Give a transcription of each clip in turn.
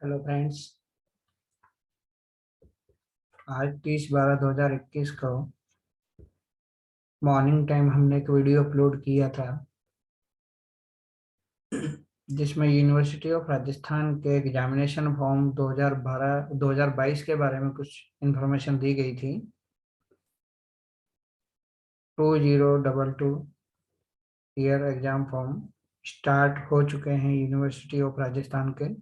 Hello friends. आज 30/12/2021 को morning time हमने एक वीडियो अपलोड किया था जिसमें यूनिवर्सिटी ऑफ राजस्थान के एग्जामिनेशन फॉर्म 2022 के बारे में कुछ इंफॉर्मेशन दी गई थी। 2022 ईयर एग्जाम फॉर्म स्टार्ट हो चुके हैं यूनिवर्सिटी ऑफ राजस्थान के।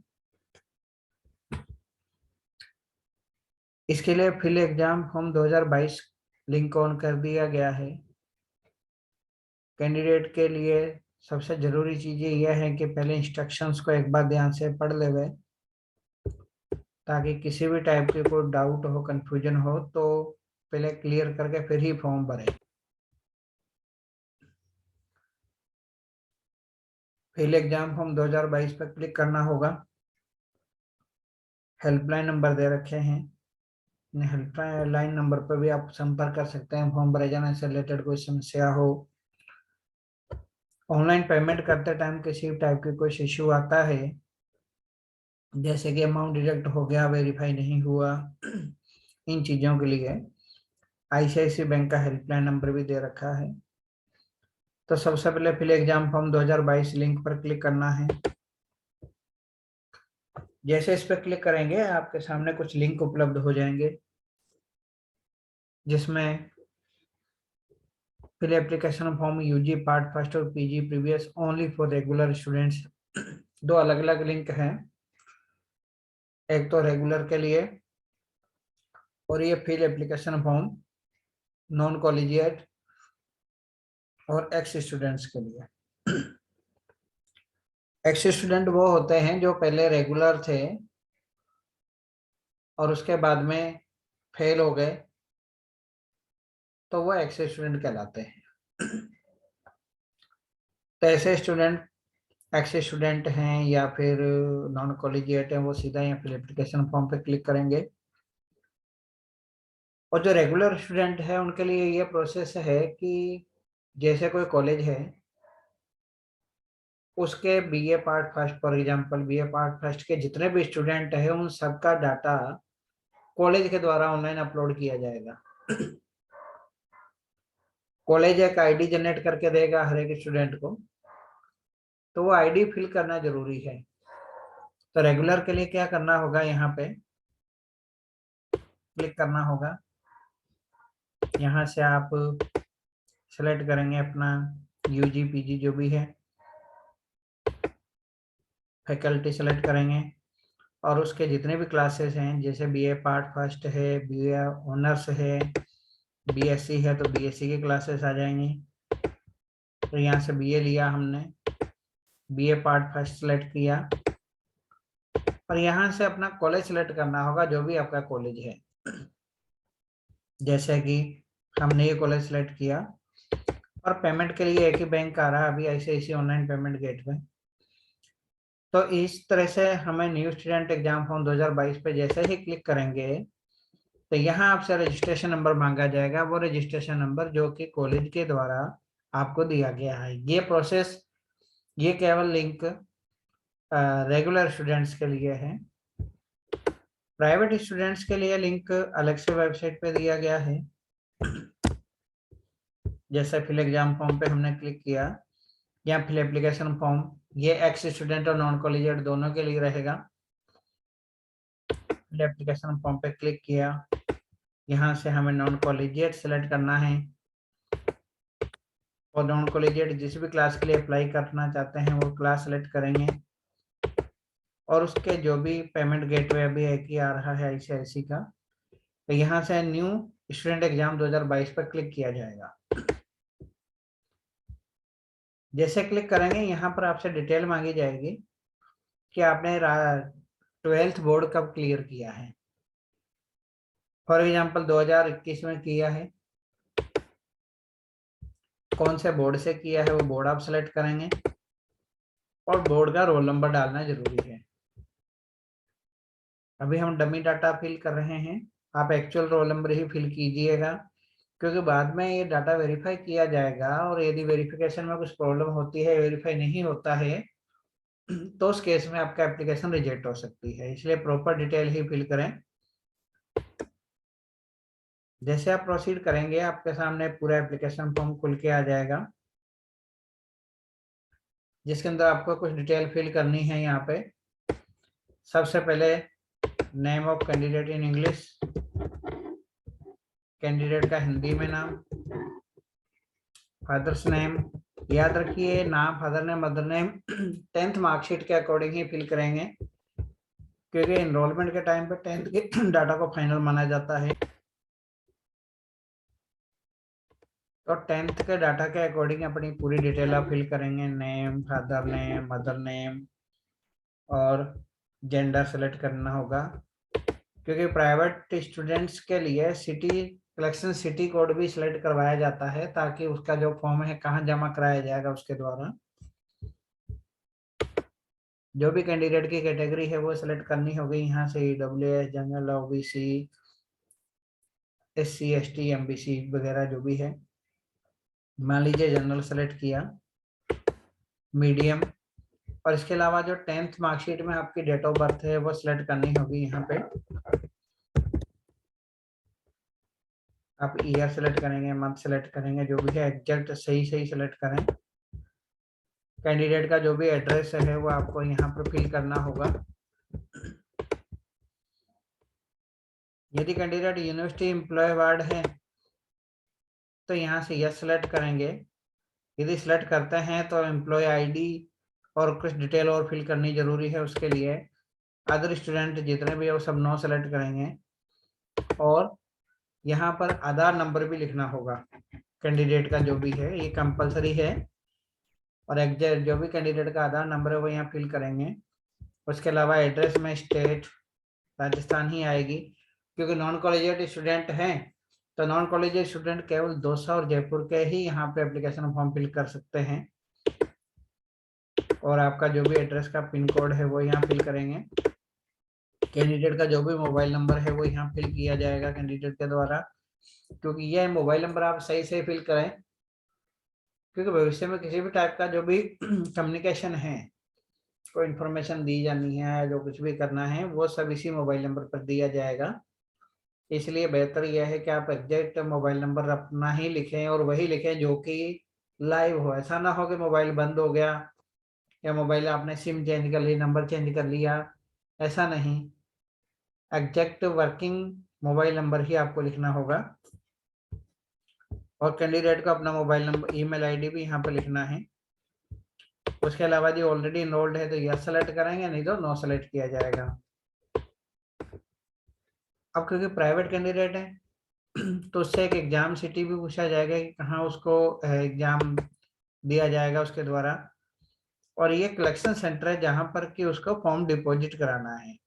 इसके लिए fill exam form 2022 link on कर दिया गया है। कैंडिडेट के लिए सबसे जरूरी चीजें यह है कि पहले इंस्ट्रक्शंस को एक बार ध्यान से पढ़ लेवे, ताकि किसी भी टाइप के कोई डाउट हो, कंफ्यूजन हो तो पहले क्लियर करके फिर ही फॉर्म भरें। फिल एग्जाम फॉर्म 2022 पर क्लिक करना होगा। हेल्पलाइन नंबर दे रखे हैं, हेल्पलाइन नंबर पर भी आप संपर्क कर सकते हैं फॉर्म भरे जाने से रिलेटेड कोई समस्या हो। ऑनलाइन पेमेंट करते टाइम किसी टाइप की कोई इश्यू आता है, जैसे कि अमाउंट डिडक्ट हो गया, वेरीफाई नहीं हुआ, इन चीजों के लिए आईसीआईसीआई बैंक का हेल्पलाइन नंबर भी दे रखा है। तो सबसे पहले फिल एग्जाम फॉर्म 2022 लिंक पर क्लिक करना है। जैसे इस पर क्लिक करेंगे आपके सामने कुछ लिंक उपलब्ध हो जाएंगे, जिसमें fill application form UG part first और PG previous only for regular students. दो अलग अलग लिंक हैं, एक तो रेगुलर के लिए और ये fill application form non collegiate और एक्स स्टूडेंट्स के लिए। एक्स स्टूडेंट वो होते हैं जो पहले रेगुलर थे और उसके बाद में फेल हो गए, तो वो एक्स स्टूडेंट कहलाते हैं। तो ऐसे स्टूडेंट एक्स स्टूडेंट हैं या फिर नॉन कॉलेजिएट हैं, वो सीधा यहाँ फिर एप्लीकेशन फॉर्म पे क्लिक करेंगे। और जो रेगुलर स्टूडेंट है उनके लिए ये प्रोसेस है कि जैसे कोई कॉलेज है, उसके BA part first, for example BA part first के जितने भी स्टूडेंट हैं उन सबका डाटा कॉलेज के द्वारा ऑनलाइन अपलोड किया जाएगा। कॉलेज एक आईडी जनरेट करके देगा हर एक स्टूडेंट को, तो वो आईडी फिल करना जरूरी है। तो रेगुलर के लिए क्या करना होगा, यहाँ पे क्लिक करना होगा। यहाँ से आप सेलेक्ट करेंगे अपना यूजी पीजी जो भी है, फैकल्टी सेलेक्ट करेंगे और उसके जितने भी क्लासेस हैं, जैसे बीए पार्ट फर्स्ट है, बीए ऑनर्स है, बीएससी है तो बीएससी की क्लासेस आ जाएंगी। तो यहाँ से बीए लिया हमने, बीए पार्ट फर्स्ट सेलेक्ट किया और यहाँ से अपना कॉलेज सेलेक्ट करना होगा, जो भी आपका कॉलेज है। जैसे कि हमने ये कॉलेज सेलेक्ट किया और पेमेंट के लिए एक ही बैंक आ रहा है अभी, आईसीआईसीआई ऑनलाइन पेमेंट गेटवे। तो इस तरह से हमें न्यू स्टूडेंट एग्जाम फॉर्म 2022 पे जैसे ही क्लिक करेंगे तो यहाँ आपसे रजिस्ट्रेशन नंबर मांगा जाएगा, वो रजिस्ट्रेशन नंबर जो कि कॉलेज के द्वारा आपको दिया गया है। ये प्रोसेस, ये केवल लिंक रेगुलर स्टूडेंट्स के लिए है। प्राइवेट स्टूडेंट्स के लिए लिंक अलग से वेबसाइट पे दिया गया है। जैसे फिल एग्जाम फॉर्म पे हमने क्लिक किया या फिल एप्लीकेशन फॉर्म, ये एक्स स्टूडेंट और नॉन कॉलेजिएट दोनों के लिए रहेगा। फिल एप्लीकेशन फॉर्म पे क्लिक किया, यहाँ से हमें नॉन कॉलेजिएट सेलेक्ट करना है और नॉन कॉलेजिएट जिस भी क्लास के लिए अप्लाई करना चाहते हैं वो क्लास सेलेक्ट करेंगे और उसके जो भी पेमेंट गेटवे अभी एक ही आ रहा है आईसीआईसी का, तो यहाँ से न्यू स्टूडेंट एग्जाम 2022 पर क्लिक किया जाएगा। जैसे क्लिक करेंगे यहाँ पर आपसे डिटेल मांगी जाएगी कि आपने 12th बोर्ड कब क्लियर किया है। फॉर एग्जांपल 2021 में किया है, कौन से बोर्ड से किया है वो बोर्ड आप सेलेक्ट करेंगे और बोर्ड का रोल नंबर डालना जरूरी है। अभी हम डमी डाटा फिल कर रहे हैं, आप एक्चुअल रोल नंबर ही फिल कीजिएगा, क्योंकि बाद में ये डाटा वेरीफाई किया जाएगा और यदि वेरिफिकेशन में कुछ प्रॉब्लम होती है, वेरीफाई नहीं होता है, तो उस केस में आपका एप्लीकेशन रिजेक्ट हो सकती है, इसलिए प्रॉपर डिटेल ही फिल करें। जैसे आप प्रोसीड करेंगे आपके सामने पूरा एप्लीकेशन फॉर्म खुल के आ जाएगा, जिसके अंदर आपको कुछ डिटेल फिल करनी है। यहाँ पे सबसे पहले name of candidate in English, candidate का हिंदी में नाम, फादर्स नेम, याद रखिए नाम, father name, mother name 10th marksheet के अकॉर्डिंग ही फिल करेंगे, क्योंकि एनरोलमेंट के टाइम पे 10th के डाटा को फाइनल माना जाता है। तो 10th के डाटा के अकॉर्डिंग अपनी पूरी डिटेल आप फिल करेंगे, name, father name, mother name और जेंडर सेलेक्ट करना होगा, क्योंकि प्राइवेट स्टूडेंट्स के लिए सिटी कलेक्शन सिटी कोड भी सिलेक्ट करवाया जाता है, ताकि उसका जो फॉर्म है कहाँ जमा कराया जाएगा उसके द्वारा। जो भी कैंडिडेट की कैटेगरी है वो सिलेक्ट करनी होगी यहाँ से, EWS, general, OBC, SC, ST, MBC वगैरह जो भी है। मान लीजिए जनरल सेलेक्ट किया, मीडियम, और इसके अलावा जो 10th मार्कशीट में आपकी डेट ऑफ बर्थ है वो सिलेक्ट करनी होगी। यहाँ पे आप ईयर सेलेक्ट करेंगे, मंथ सेलेक्ट करेंगे, जो भी है एग्जैक्ट सही सेलेक्ट करें। कैंडिडेट का जो भी एड्रेस है वो आपको यहाँ पर फिल करना होगा। यदि कैंडिडेट यूनिवर्सिटी एम्प्लॉय वार्ड है तो यहाँ से यस सेलेक्ट करेंगे। यदि सिलेक्ट करते हैं तो एम्प्लॉय ID और कुछ डिटेल और फिल करनी जरूरी है, उसके लिए अदर स्टूडेंट जितने भी है वो सब नो सेलेक्ट करेंगे। और यहाँ पर आधार नंबर भी लिखना होगा कैंडिडेट का जो भी है, ये कंपलसरी है। और एग्जैक्ट जो भी कैंडिडेट का आधार नंबर है वो यहाँ फिल करेंगे। उसके अलावा एड्रेस में स्टेट राजस्थान ही आएगी, क्योंकि नॉन कॉलेजिएट स्टूडेंट हैं तो नॉन कॉलेजिएट स्टूडेंट केवल दौसा और जयपुर के ही यहाँ पे एप्लीकेशन फॉर्म फिल कर सकते हैं। और आपका जो भी एड्रेस का पिन कोड है वो यहाँ फिल करेंगे। कैंडिडेट का जो भी मोबाइल नंबर है वो यहाँ फिल किया जाएगा कैंडिडेट के द्वारा, क्योंकि यह मोबाइल नंबर आप सही से फिल करें, क्योंकि भविष्य में किसी भी टाइप का जो भी कम्युनिकेशन है, कोई इन्फॉर्मेशन दी जानी है, जो कुछ भी करना है वो सब इसी मोबाइल नंबर पर दिया जाएगा। इसलिए बेहतर यह है कि आप एग्जैक्ट मोबाइल नंबर अपना ही लिखें और वही लिखें जो कि लाइव हो। ऐसा ना हो कि मोबाइल बंद हो गया या मोबाइल आपने सिम चेंज कर ली, नंबर चेंज कर लिया, ऐसा नहीं। एग्जैक्ट वर्किंग मोबाइल नंबर ही आपको लिखना होगा। और कैंडिडेट को अपना मोबाइल नंबर, ईमेल ID भी यहाँ पे लिखना है। उसके अलावा जो ऑलरेडी इनरोल्ड है तो यस सेलेक्ट करेंगे, नहीं तो नो सेलेक्ट किया जाएगा। अब क्योंकि प्राइवेट कैंडिडेट है तो उससे एक एग्जाम सिटी भी पूछा जाएगा कि कहाँ उसको एग्जाम दिया जाएगा उसके द्वारा। और ये कलेक्शन सेंटर है जहाँ पर कि उसको फॉर्म डिपॉजिट कराना है,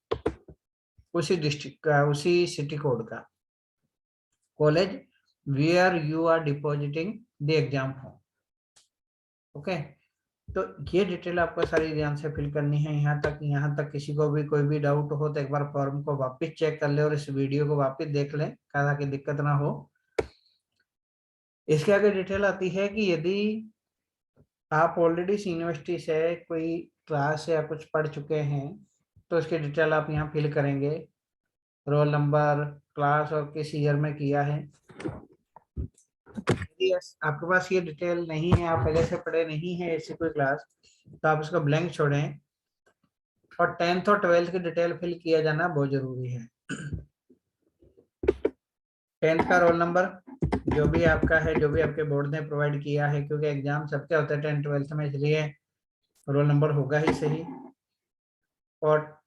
उसी डिस्ट्रिक्ट का, उसी सिटी कोड का, college where you are depositing the exam form. Okay, तो ये डिटेल आपको सारी ध्यान से फिल करनी है। यहाँ तक किसी को भी कोई भी डाउट हो तो एक बार फॉर्म को वापस चेक कर ले और इस वीडियो को वापस देख लें, ताकि दिक्कत ना हो। इसके आगे डिटेल आती है कि यदि आप ऑलरेडी इस यूनिवर्सिटी से कोई क्लास या कुछ पढ़ चुके हैं तो इसकी डिटेल आप यहाँ फिल करेंगे, रोल नंबर, क्लास और किस ईयर में किया है। यदि आपके पास ये डिटेल नहीं है, आप पहले से पढ़े नहीं है ऐसी कोई क्लास, तो आप इसको ब्लैंक छोड़ें। और 10th और 12th की डिटेल फिल किया जाना बहुत जरूरी है। 10th का रोल नंबर जो भी आपका है, जो भी आपके बोर्ड ने प्रोवाइड किया है, क्योंकि एग्जाम सबके होते हैं 10th 12th में, इसलिए रोल नंबर होगा ही सही। और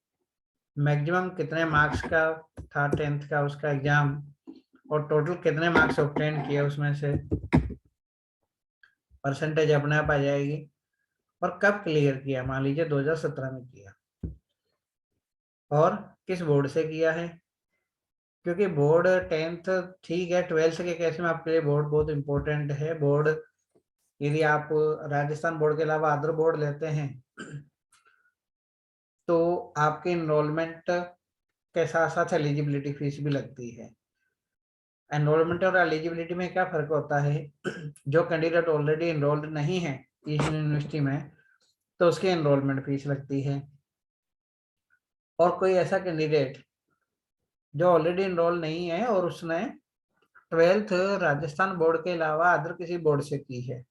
मैक्सिमम कितने मार्क्स का था 10th का उसका एग्जाम, और टोटल कितने मार्क्स ऑब्टेन किए उसमें से, परसेंटेज अपने आप आ जाएगी। और कब क्लियर किया, मान लीजिए 2017 में किया, और किस बोर्ड से किया है, क्योंकि बोर्ड 10th ठीक है, 12th के केस में आपके लिए बोर्ड बहुत इंपॉर्टेंट है। बोर्ड यदि आप राजस्थान बोर्ड के अलावा अदर बोर्ड लेते हैं तो आपके इनरोलमेंट के साथ साथ एलिजिबिलिटी फीस भी लगती है। एनरोलमेंट और एलिजिबिलिटी में क्या फर्क होता है, जो कैंडिडेट ऑलरेडी इनरोल्ड नहीं है इस यूनिवर्सिटी में तो उसकी एनरोलमेंट फीस लगती है। और कोई ऐसा कैंडिडेट जो ऑलरेडी इनरोल नहीं है और उसने 12th राजस्थान बोर्ड के अलावा अदर किसी बोर्ड से की है,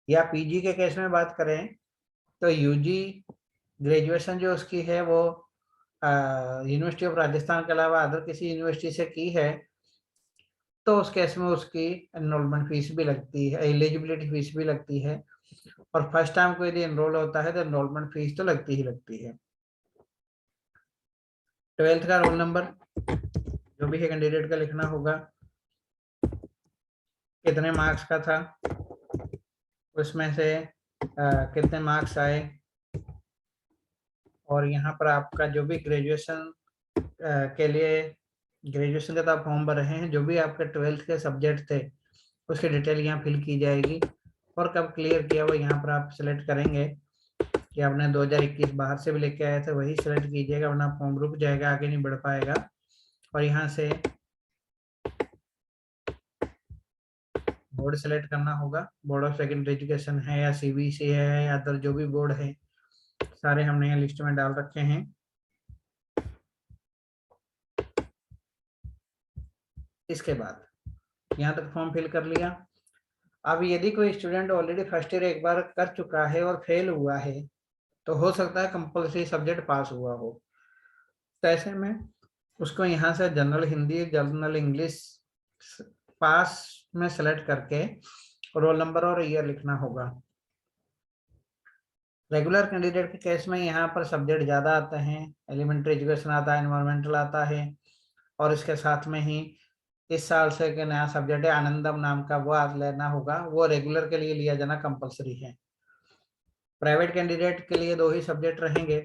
या पीजी के केस में बात करें तो यूजी ग्रेजुएशन जो उसकी है वो यूनिवर्सिटी ऑफ राजस्थान के अलावा अदर किसी यूनिवर्सिटी से की है, तो उस केस में उसकी एनरोलमेंट फीस भी लगती है, एलिजिबिलिटी फीस भी लगती है। और फर्स्ट टाइम को यदि एनरोल होता है तो एनरोलमेंट फीस तो लगती ही लगती है। 12th का रोल नंबर जो भी है कैंडिडेट का लिखना होगा, कितने मार्क्स का था, उसमें से कितने मार्क्स आए, और यहाँ पर आपका जो भी ग्रेजुएशन के लिए ग्रेजुएशन का आप फॉर्म भर रहे हैं, जो भी आपके 12th के सब्जेक्ट थे उसकी डिटेल यहाँ फिल की जाएगी, और कब क्लियर किया वो यहाँ पर आप सिलेक्ट करेंगे कि आपने 2021 बाहर से भी लेके आए थे वही सिलेक्ट कीजिएगा, वरना फॉर्म रुक जाएगा, आगे नहीं बढ़ पाएगा। और यहाँ से बोर्ड सेलेक्ट करना होगा, बोर्ड ऑफ सेकेंडरी एजुकेशन है या सीबीएसई है या अदर जो भी बोर्ड है, सारे हमने यहाँ लिस्ट में डाल रखे हैं। इसके बाद यहाँ तक फॉर्म फिल कर लिया। अब यदि कोई स्टूडेंट ऑलरेडी फर्स्ट ईयर एक बार कर चुका है और फेल हुआ है, तो हो सकता है कंपल्सरी सब्जेक्ट पास हुआ हो, तो ऐसे में उसको यहाँ से जनरल हिंदी, जनरल इंग्लिश पास में सेलेक्ट करके रोल नंबर और ईयर लिखना होगा। रेगुलर कैंडिडेट के केस में यहाँ पर सब्जेक्ट ज़्यादा आते हैं, एलिमेंट्री एजुकेशन आता है, एनवायरमेंटल आता है, और इसके साथ में ही इस साल से एक नया सब्जेक्ट है आनंदम नाम का, वो आज लेना होगा, वो रेगुलर के लिए लिया जाना कंपलसरी है। प्राइवेट कैंडिडेट के लिए 2 ही सब्जेक्ट रहेंगे,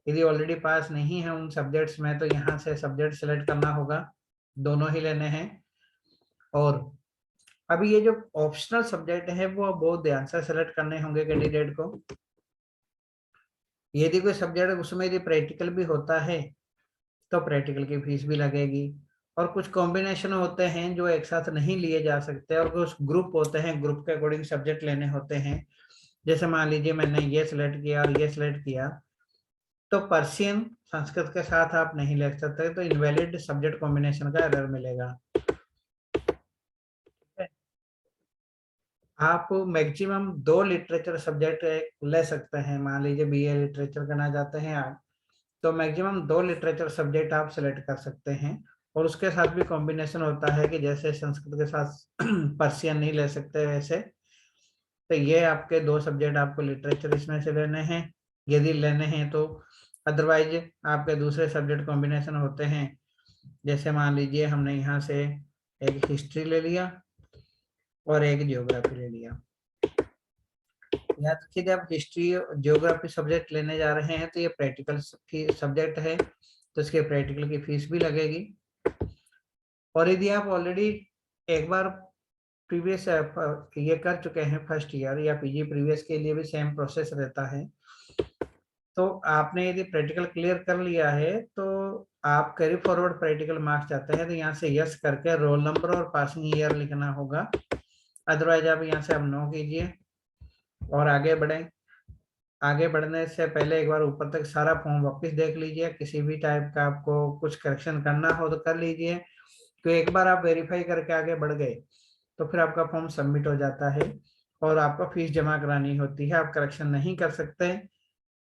यदि ऑलरेडी पास नहीं है उन सब्जेक्ट्स में तो यहाँ से सब्जेक्ट सेलेक्ट करना होगा, दोनों ही लेने हैं। और अभी ये जो ऑप्शनल सब्जेक्ट है वो बहुत ध्यान से सेलेक्ट करने होंगे कैंडिडेट को। यदि कोई सब्जेक्ट उसमें यदि प्रैक्टिकल भी होता है तो प्रैक्टिकल की फीस भी लगेगी, और कुछ कॉम्बिनेशन होते हैं जो एक साथ नहीं लिए जा सकते, और कुछ ग्रुप होते हैं, ग्रुप के अकॉर्डिंग सब्जेक्ट लेने होते हैं। जैसे मान लीजिए मैंने ये सिलेक्ट किया और ये सिलेक्ट किया, तो पर्शियन संस्कृत के साथ आप नहीं ले सकते, तो इनवैलिड सब्जेक्ट कॉम्बिनेशन का एरर मिलेगा। आप मैक्सिमम 2 लिटरेचर सब्जेक्ट ले सकते हैं, मान लीजिए बीए लिटरेचर करना चाहते हैं आप, तो मैक्सिमम 2 लिटरेचर सब्जेक्ट आप सेलेक्ट कर सकते हैं। और उसके साथ भी कॉम्बिनेशन होता है कि जैसे संस्कृत के साथ पर्शियन नहीं ले सकते वैसे, तो ये आपके 2 सब्जेक्ट आपको लिटरेचर इसमें से लेने हैं यदि लेने हैं तो। अदरवाइज आपके दूसरे सब्जेक्ट कॉम्बिनेशन होते हैं, जैसे मान लीजिए हमने यहाँ से एक हिस्ट्री ले लिया और एक जियोग्राफी ले लिया। याद रखिए जब हिस्ट्री जियोग्राफी सब्जेक्ट लेने जा रहे हैं तो ये प्रैक्टिकल सब्जेक्ट है, तो इसके प्रैक्टिकल की फीस भी लगेगी। और यदि आप ऑलरेडी एक बार प्रीवियस ये कर चुके हैं फर्स्ट ईयर या पीजी प्रीवियस के लिए भी सेम प्रोसेस रहता है, तो आपने यदि प्रैक्टिकल क्लियर कर लिया है तो आप कैरी फॉरवर्ड प्रैक्टिकल मार्क्स चाहते हैं तो यहाँ से यस करके रोल नंबर और पासिंग ईयर लिखना होगा। अदरवाइज आप यहाँ से अब नो कीजिए और आगे बढ़ें। आगे बढ़ने से पहले एक बार ऊपर तक सारा फॉर्म वापस देख लीजिए, किसी भी टाइप का आपको कुछ करेक्शन करना हो तो कर लीजिए। तो एक बार आप वेरीफाई करके आगे बढ़ गए तो फिर आपका फॉर्म सबमिट हो जाता है और आपको फीस जमा करानी होती है, आप करेक्शन नहीं कर सकते।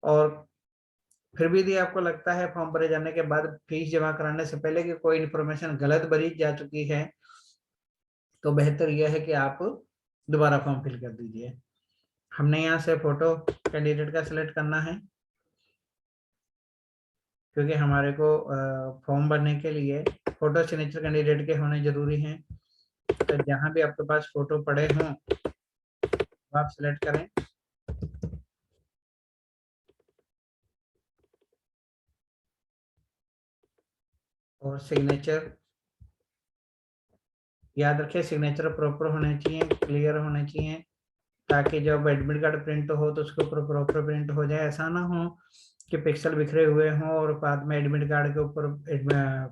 और फिर भी यदि आपको लगता है फॉर्म भरे जाने के बाद फीस जमा कराने से पहले कि कोई इन्फॉर्मेशन गलत भरी जा चुकी है, तो बेहतर यह है कि आप दोबारा फॉर्म फिल कर दीजिए। हमने यहाँ से फोटो कैंडिडेट का सिलेक्ट करना है, क्योंकि हमारे को फॉर्म भरने के लिए फोटो सिग्नेचर कैंडिडेट के होने जरूरी हैं। तो जहाँ भी आपके पास फोटो पड़े हों वो आप सिलेक्ट करें। और सिग्नेचर याद रखिए, सिग्नेचर प्रॉपर होने चाहिए, क्लियर होने चाहिए, ताकि जब एडमिट कार्ड प्रिंट हो तो उसके ऊपर प्रॉपर प्रिंट हो जाए। ऐसा ना हो कि पिक्सल बिखरे हुए हों और बाद में एडमिट कार्ड के ऊपर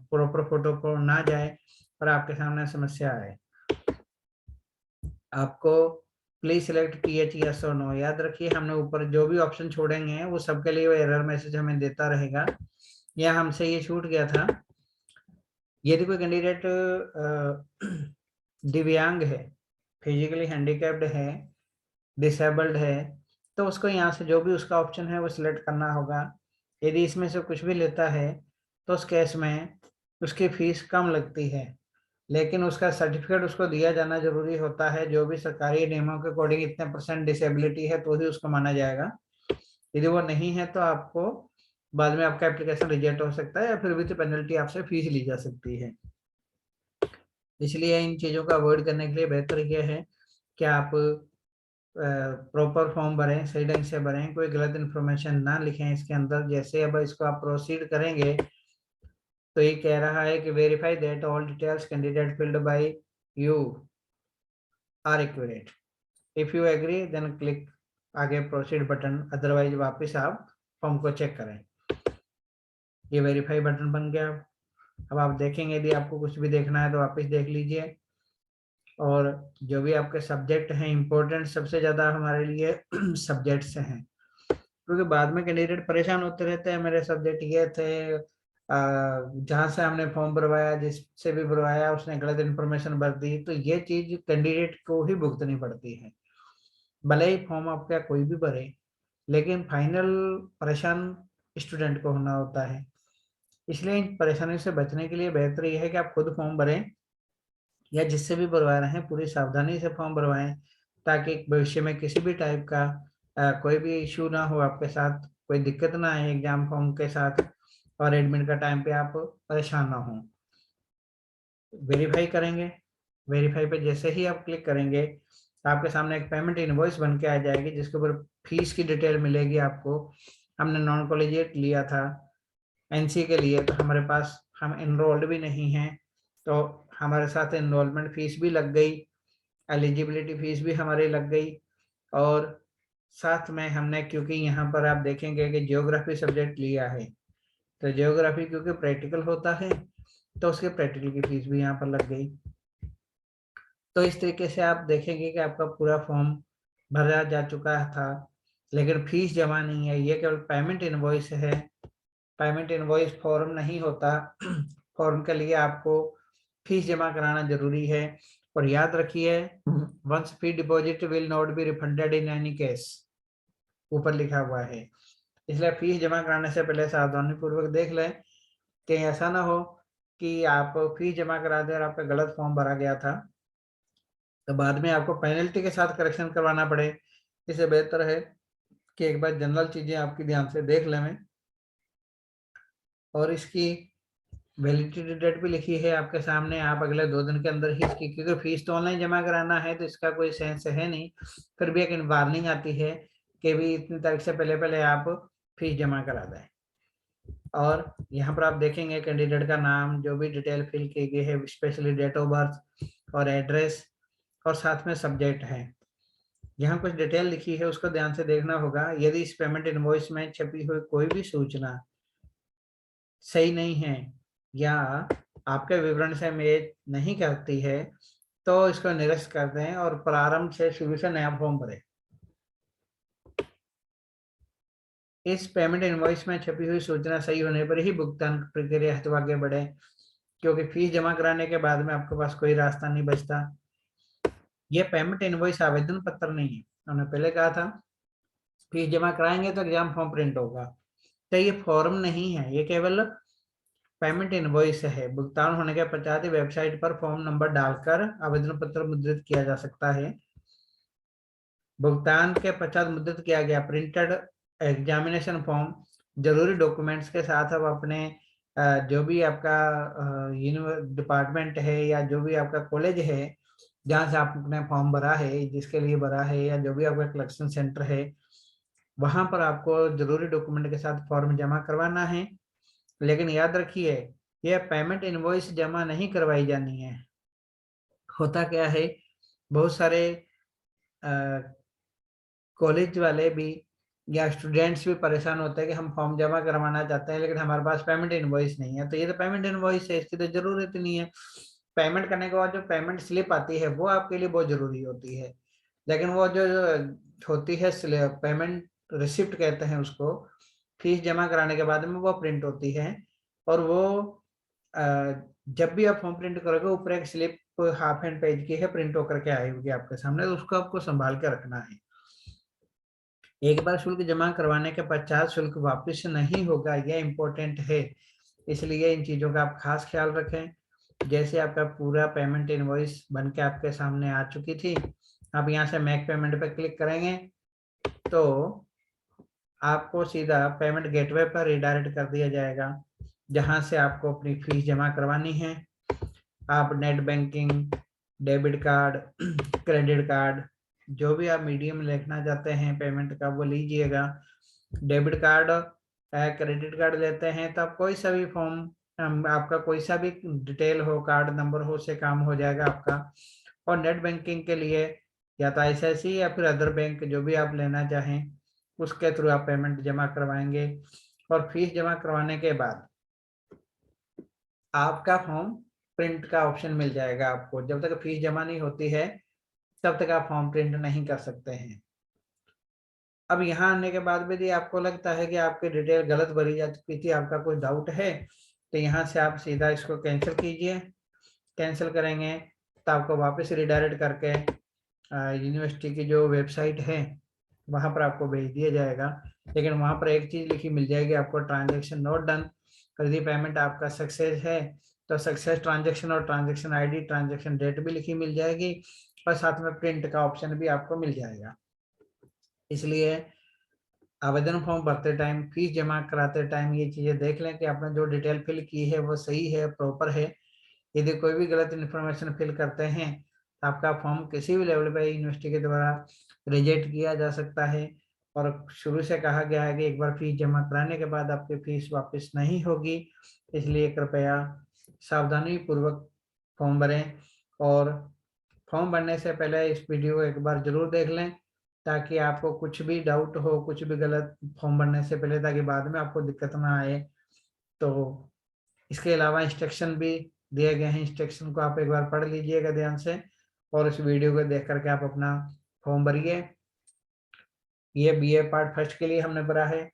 प्रॉपर फोटो को ना जाए और आपके सामने समस्या आए। आपको प्लीज सिलेक्ट PH यस और नो। याद रखिए हमने ऊपर जो भी ऑप्शन छोड़ेंगे वो सबके लिए वो एरर मैसेज हमें देता रहेगा। या हमसे ये छूट गया था, यदि कोई कैंडिडेट दिव्यांग है, फिजिकली हैंडीकैप्ड है, डिसेबल्ड है, तो उसको यहाँ से जो भी उसका ऑप्शन है वो सिलेक्ट करना होगा। यदि इसमें से कुछ भी लेता है तो उस केस में उसकी फीस कम लगती है, लेकिन उसका सर्टिफिकेट उसको दिया जाना जरूरी होता है। जो भी सरकारी नियमों के अकॉर्डिंग इतने % डिसेबिलिटी है तो ही उसको माना जाएगा। यदि वो नहीं है तो आपको बाद में आपका एप्लीकेशन रिजेक्ट हो सकता है या फिर विद पेनल्टी आपसे फीस ली जा सकती है। इसलिए इन चीज़ों को अवॉइड करने के लिए बेहतर यह है कि आप प्रॉपर फॉर्म भरें, सही ढंग से भरें, कोई गलत इन्फॉर्मेशन ना लिखें इसके अंदर। जैसे अब इसको आप प्रोसीड करेंगे तो ये कह रहा है कि verify that all details candidate filled by you are accurate. If you agree then click आगे प्रोसीड बटन, अदरवाइज वापस आप फॉर्म को चेक करें। ये वेरीफाई बटन बन गया। अब आप देखेंगे यदि आपको कुछ भी देखना है तो वापस देख लीजिए। और जो भी आपके सब्जेक्ट हैं इम्पोर्टेंट, सबसे ज़्यादा हमारे लिए सब्जेक्ट्स हैं, क्योंकि बाद में कैंडिडेट परेशान होते रहते हैं, मेरे सब्जेक्ट ये थे, जहाँ से हमने फॉर्म भरवाया, जिससे भी भरवाया उसने गलत इन्फॉर्मेशन भर दी, तो ये चीज़ कैंडिडेट को ही भुगतनी पड़ती है। भले ही फॉर्म आपका कोई भी भरे, लेकिन फाइनल परेशान स्टूडेंट को होना होता है। इसलिए इन परेशानी से बचने के लिए बेहतर यह है कि आप खुद फॉर्म भरें या जिससे भी भरवा रहे हैं पूरी सावधानी से फॉर्म भरवाएं, ताकि भविष्य में किसी भी टाइप का कोई भी इश्यू ना हो आपके साथ, कोई दिक्कत ना आए एग्जाम फॉर्म के साथ और एडमिट का टाइम पे आप परेशान ना हो। वेरीफाई करेंगे, वेरीफाई पे जैसे ही आप क्लिक करेंगे आपके सामने एक पेमेंट इनवॉइस बन के आ जाएगी, जिसके ऊपर फीस की डिटेल मिलेगी आपको। हमने नॉन कॉलेजिएट लिया था NC के लिए, तो हमारे पास, हम इनरोल्ड भी नहीं हैं, तो हमारे साथ इनरोलमेंट फीस भी लग गई, एलिजिबिलिटी फीस भी हमारी लग गई। और साथ में हमने, क्योंकि यहाँ पर आप देखेंगे कि ज्योग्राफी सब्जेक्ट लिया है, तो ज्योग्राफी क्योंकि प्रैक्टिकल होता है तो उसके प्रैक्टिकल की फीस भी यहाँ पर लग गई। तो इस तरीके से आप देखेंगे कि आपका पूरा फॉर्म भरा जा चुका था, लेकिन फीस जमा नहीं है। ये केवल पेमेंट इनवॉइस है, पेमेंट इनवॉइस फॉर्म नहीं होता। फॉर्म के लिए आपको फीस जमा कराना जरूरी है। और याद रखिए, once fee deposit will not be refunded in any case, ऊपर लिखा हुआ है। इसलिए फीस जमा कराने से पहले सावधानी पूर्वक देख लें, कहीं ऐसा ना हो कि आप फीस जमा करा दें और आपका गलत फॉर्म भरा गया था तो बाद में आपको पेनल्टी के साथ करेक्शन करवाना पड़े। इससे बेहतर है कि एक बार जनरल चीजें आपकी ध्यान से देख लें। और इसकी वैलिडिटी डेट भी लिखी है आपके सामने, आप अगले 2 दिन के अंदर ही इसकी, क्योंकि फीस तो ऑनलाइन जमा कराना है तो इसका कोई सेंस है नहीं, फिर भी एक वार्निंग आती है कि भी इतनी तारीख से पहले पहले आप फीस जमा करा दें। और यहाँ पर आप देखेंगे कैंडिडेट का नाम, जो भी डिटेल फिल की गई है, स्पेशली डेट ऑफ बर्थ और एड्रेस, और साथ में सब्जेक्ट है। यहाँ कुछ डिटेल लिखी है, उसको ध्यान से देखना होगा। यदि इस पेमेंट इनवॉइस में छपी हुई कोई भी सूचना सही नहीं है या आपके विवरण से मेल नहीं करती है तो इसको निरस्त कर दें और प्रारंभ से शुरू से नया फॉर्म भरें। इस पेमेंट इनवॉइस में छपी हुई सूचना सही होने पर ही भुगतान प्रक्रिया हेतु आगे बढ़े, क्योंकि फीस जमा कराने के बाद में आपके पास कोई रास्ता नहीं बचता। यह पेमेंट इनवॉइस आवेदन पत्र नहीं है, हमने पहले कहा था फीस जमा कराएंगे तो एग्जाम फॉर्म प्रिंट होगा, तो ये फॉर्म नहीं है, ये केवल पेमेंट इनवॉइस है। भुगतान होने के पश्चात वेबसाइट पर फॉर्म नंबर डालकर आवेदन पत्र मुद्रित किया जा सकता है। भुगतान के पश्चात मुद्रित किया गया प्रिंटेड एग्जामिनेशन फॉर्म जरूरी डॉक्यूमेंट्स के साथ अब अपने जो भी आपका डिपार्टमेंट है या जो भी आपका कॉलेज है जहाँ से आपने फॉर्म भरा है, जिसके लिए भरा है, या जो भी आपका कलेक्शन सेंटर है, वहां पर आपको जरूरी डॉक्यूमेंट के साथ फॉर्म जमा करवाना है। लेकिन याद रखिए, यह पेमेंट इनवॉइस जमा नहीं करवाई जानी है। होता क्या है, बहुत सारे कॉलेज वाले भी या स्टूडेंट्स भी परेशान होते हैं कि हम फॉर्म जमा करवाना चाहते हैं लेकिन हमारे पास पेमेंट इनवॉइस नहीं है। तो ये तो पेमेंट इनवॉइस है, इसकी तो जरूरत नहीं है। पेमेंट करने के बाद जो पेमेंट स्लिप आती है वो आपके लिए बहुत जरूरी होती है। लेकिन वो जो होती है पेमेंट रिसिप्ट कहते हैं उसको, फीस जमा कराने के बाद में वो प्रिंट होती है, और वो जब भी आप फॉर्म प्रिंट करोगे ऊपर एक स्लिप हाफ एंड पेज की है, प्रिंट होकर के आई होगी आपके सामने, तो उसको आपको संभाल के रखना है। एक बार शुल्क जमा करवाने के पश्चात शुल्क वापस नहीं होगा, यह इम्पोर्टेंट है, इसलिए इन चीजों का आप खास ख्याल रखें। जैसे आपका पूरा पेमेंट इनवॉइस बन के आपके सामने आ चुकी थी, आप यहाँ से मेक पेमेंट पे क्लिक करेंगे तो आपको सीधा पेमेंट गेटवे पर रिडायरेक्ट कर दिया जाएगा, जहां से आपको अपनी फीस जमा करवानी है। आप net banking, debit card, credit card, जो भी आप मीडियम लिखना चाहते हैं पेमेंट का वो लीजिएगा। डेबिट कार्ड, क्रेडिट कार्ड लेते हैं तो आप कोई सा भी फॉर्म, आपका कोई सा भी डिटेल हो, कार्ड नंबर हो, से काम हो जाएगा आपका। और नेट बैंकिंग के लिए या तो आईसीआईसीआई या फिर अदर बैंक, जो भी आप लेना चाहें उसके थ्रू आप पेमेंट जमा करवाएंगे। और फीस जमा करवाने के बाद आपका फॉर्म प्रिंट का ऑप्शन मिल जाएगा आपको। जब तक फीस जमा नहीं होती है तब तक आप फॉर्म प्रिंट नहीं कर सकते हैं। अब यहाँ आने के बाद भी यदि आपको लगता है कि आपकी डिटेल गलत भरी जा चुकी थी, आपका कोई डाउट है, तो यहाँ से आप सीधा इसको कैंसिल कीजिए। कैंसिल करेंगे तो आपको वापस रिडायरेक्ट करके यूनिवर्सिटी की जो वेबसाइट है वहाँ पर आपको भेज दिया जाएगा। लेकिन वहाँ पर एक चीज़ लिखी मिल जाएगी आपको, ट्रांजेक्शन नॉट डन। यदि पेमेंट आपका सक्सेस है तो सक्सेस ट्रांजेक्शन और ट्रांजेक्शन आईडी, ट्रांजेक्शन डेट भी लिखी मिल जाएगी, और साथ में प्रिंट का ऑप्शन भी आपको मिल जाएगा। इसलिए आवेदन फॉर्म भरते टाइम, फीस जमा कराते टाइम ये चीजें देख लें कि आपने जो डिटेल फिल की है वो सही है, प्रॉपर है। यदि कोई भी गलत इन्फॉर्मेशन फिल करते हैं तो आपका फॉर्म किसी भी लेवल पे यूनिवर्सिटी के द्वारा रिजेक्ट किया जा सकता है। और शुरू से कहा गया है कि एक बार फीस जमा कराने के बाद आपकी फीस वापस नहीं होगी, इसलिए कृपया सावधानी पूर्वक फॉर्म भरें। और फॉर्म भरने से पहले इस वीडियो को एक बार जरूर देख लें, ताकि आपको कुछ भी डाउट हो, कुछ भी गलत फॉर्म भरने से पहले, ताकि बाद में आपको दिक्कत ना आए। तो इसके अलावा इंस्ट्रक्शन भी दिए गए हैं, इंस्ट्रक्शन को आप एक बार पढ़ लीजिएगा ध्यान से, और इस वीडियो को देख करके आप अपना फॉर्म भरिए। ये बीए पार्ट फर्स्ट के लिए हमने भरा है।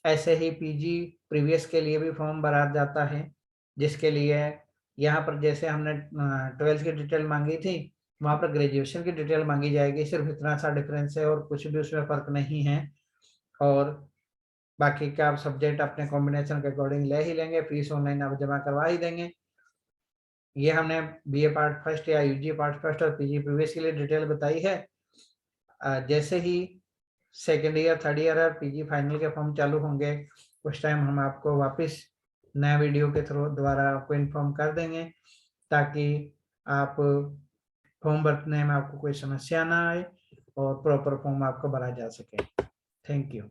ऐसे ही पीजी प्रीवियस के लिए भी फॉर्म भरा जाता है, जिसके लिए यहाँ पर जैसे हमने 12th की डिटेल मांगी थी, वहाँ पर ग्रेजुएशन की डिटेल मांगी जाएगी। सिर्फ इतना सा डिफरेंस है और कुछ भी उसमें फर्क नहीं है। और बाकी का आप सब्जेक्ट अपने कॉम्बिनेशन के अकॉर्डिंग ले ही लेंगे, फीस ऑनलाइन आप जमा करवा ही देंगे। ये हमने बीए पार्ट फर्स्ट या यूजी पार्ट फर्स्ट और पीजी प्रीवियस के लिए डिटेल बताई है। जैसे ही सेकेंड ईयर, थर्ड ईयर और पीजी फाइनल के फॉर्म चालू होंगे, उस टाइम हम आपको वापस नया वीडियो के थ्रू द्वारा आपको इन्फॉर्म कर देंगे, ताकि आप फॉर्म भरने में आपको कोई समस्या ना आए और प्रॉपर फॉर्म आपको भरा जा सके। Thank you.